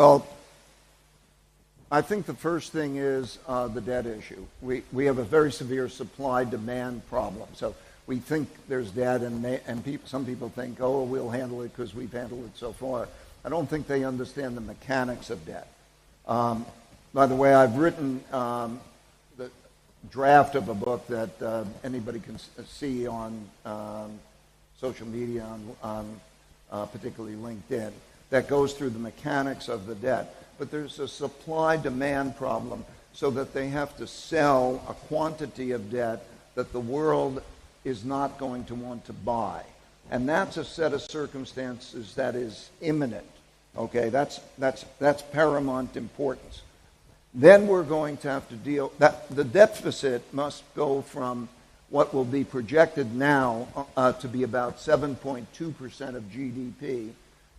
Well, I think the first thing is the debt issue. We have a very severe supply-demand problem. So we think there's debt, and some people think, oh, we'll handle it because we've handled it so far. I don't think they understand the mechanics of debt. By the way, I've written the draft of a book that anybody can see on social media, on particularly LinkedIn, that goes through the mechanics of the debt. But there's a supply-demand problem so that they have to sell a quantity of debt that the world is not going to want to buy. And that's a set of circumstances that is imminent. Okay, that's paramount importance. Then we're going to have to deal, that the deficit must go from what will be projected now to be about 7.2% of GDP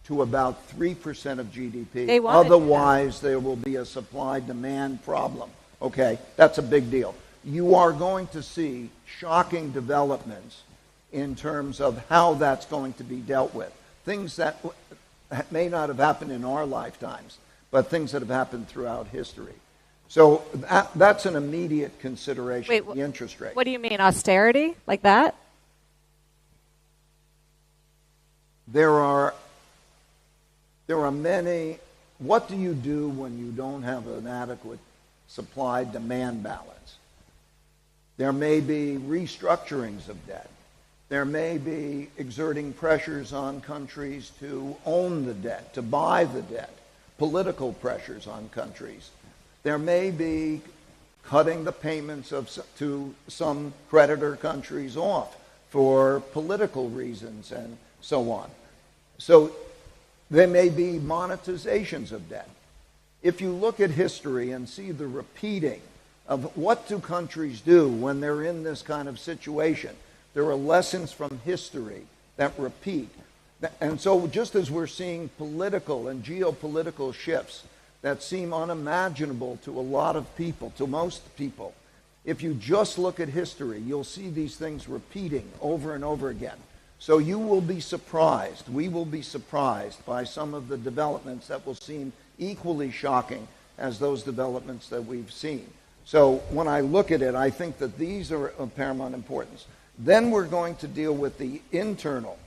to about 3% of GDP. Otherwise, there will be a supply-demand problem. Okay, that's a big deal. You are going to see shocking developments in terms of how that's going to be dealt with. Things that may not have happened in our lifetimes, but things that have happened throughout history. So that's an immediate consideration. Wait, the interest rate. What do you mean, austerity? Like that? There are many. What do you do when you don't have an adequate supply-demand balance? There may be restructurings of debt. There may be exerting pressures on countries to own the debt, to buy the debt, political pressures on countries. There may be cutting the payments to some creditor countries off for political reasons and so on. So there may be monetizations of debt. If you look at history and see the repeating of what do countries do when they're in this kind of situation, there are lessons from history that repeat. And so just as we're seeing political and geopolitical shifts that seem unimaginable to a lot of people, to most people, if you just look at history, you'll see these things repeating over and over again. So you will be surprised, we will be surprised by some of the developments that will seem equally shocking as those developments that we've seen. So when I look at it, I think that these are of paramount importance. Then we're going to deal with the internal